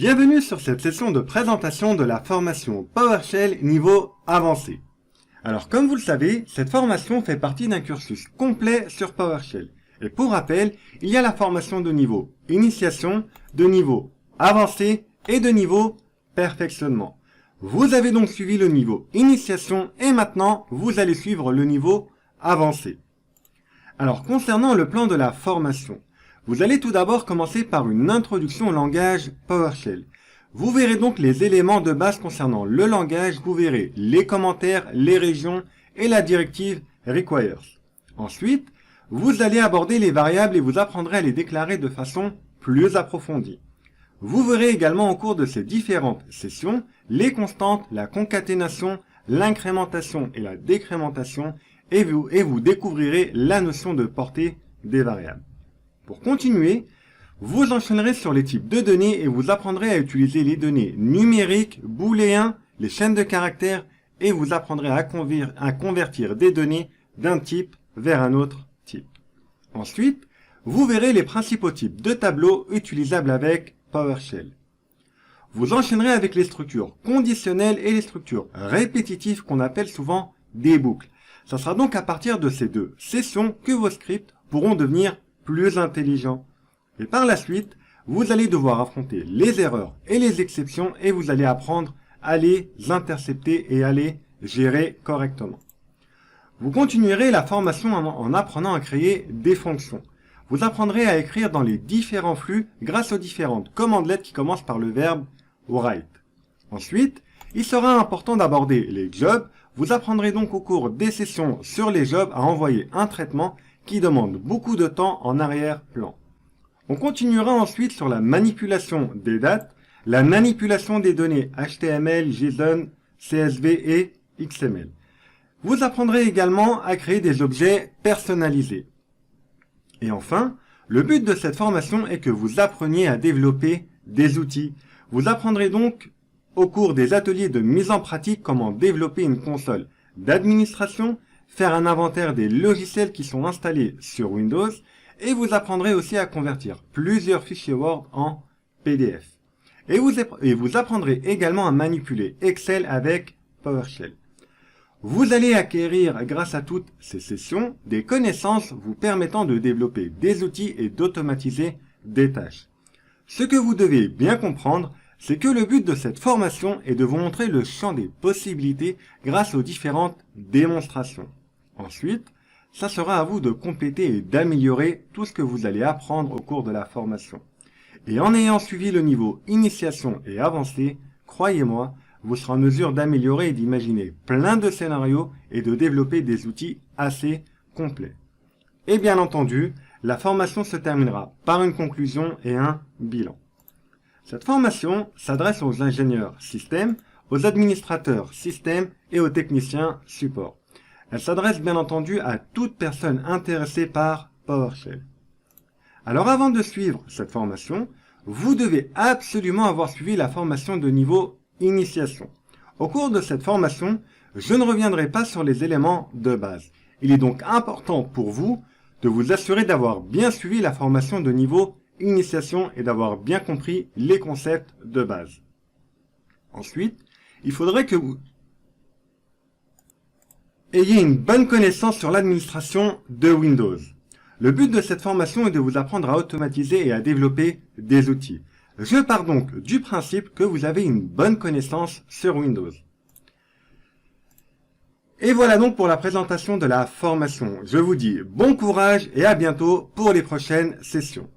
Bienvenue sur cette session de présentation de la formation PowerShell niveau avancé. Alors comme vous le savez, cette formation fait partie d'un cursus complet sur PowerShell. Et pour rappel, il y a la formation de niveau initiation, de niveau avancé et de niveau perfectionnement. Vous avez donc suivi le niveau initiation et maintenant vous allez suivre le niveau avancé. Alors concernant le plan de la formation, vous allez tout d'abord commencer par une introduction au langage PowerShell. Vous verrez donc les éléments de base concernant le langage, vous verrez les commentaires, les régions et la directive requires. Ensuite, vous allez aborder les variables et vous apprendrez à les déclarer de façon plus approfondie. Vous verrez également au cours de ces différentes sessions les constantes, la concaténation, l'incrémentation et la décrémentation et vous découvrirez la notion de portée des variables. Pour continuer, vous enchaînerez sur les types de données et vous apprendrez à utiliser les données numériques, booléens, les chaînes de caractères et vous apprendrez à convertir des données d'un type vers un autre type. Ensuite, vous verrez les principaux types de tableaux utilisables avec PowerShell. Vous enchaînerez avec les structures conditionnelles et les structures répétitives qu'on appelle souvent des boucles. Ce sera donc à partir de ces deux sessions que vos scripts pourront devenir plus intelligents. Et par la suite, vous allez devoir affronter les erreurs et les exceptions et vous allez apprendre à les intercepter et à les gérer correctement. Vous continuerez la formation en apprenant à créer des fonctions. Vous apprendrez à écrire dans les différents flux grâce aux différentes commandelettes qui commencent par le verbe write. Ensuite, il sera important d'aborder les jobs. Vous apprendrez donc au cours des sessions sur les jobs à envoyer un traitement qui demande beaucoup de temps en arrière-plan. On continuera ensuite sur la manipulation des dates, la manipulation des données HTML, JSON, CSV et XML. Vous apprendrez également à créer des objets personnalisés. Et enfin, le but de cette formation est que vous appreniez à développer des outils. Vous apprendrez donc au cours des ateliers de mise en pratique comment développer une console d'administration, faire un inventaire des logiciels qui sont installés sur Windows et vous apprendrez aussi à convertir plusieurs fichiers Word en PDF. Et vous apprendrez également à manipuler Excel avec PowerShell. Vous allez acquérir, grâce à toutes ces sessions, des connaissances vous permettant de développer des outils et d'automatiser des tâches. Ce que vous devez bien comprendre, c'est que le but de cette formation est de vous montrer le champ des possibilités grâce aux différentes démonstrations. Ensuite, ça sera à vous de compléter et d'améliorer tout ce que vous allez apprendre au cours de la formation. Et en ayant suivi le niveau initiation et avancé, croyez-moi, vous serez en mesure d'améliorer et d'imaginer plein de scénarios et de développer des outils assez complets. Et bien entendu, la formation se terminera par une conclusion et un bilan. Cette formation s'adresse aux ingénieurs système, aux administrateurs système et aux techniciens support. Elle s'adresse bien entendu à toute personne intéressée par PowerShell. Alors avant de suivre cette formation, vous devez absolument avoir suivi la formation de niveau initiation. Au cours de cette formation, je ne reviendrai pas sur les éléments de base. Il est donc important pour vous de vous assurer d'avoir bien suivi la formation de niveau initiation et d'avoir bien compris les concepts de base. Ensuite, il faudrait que vous ayez une bonne connaissance sur l'administration de Windows. Le but de cette formation est de vous apprendre à automatiser et à développer des outils. Je pars donc du principe que vous avez une bonne connaissance sur Windows. Et voilà donc pour la présentation de la formation. Je vous dis bon courage et à bientôt pour les prochaines sessions.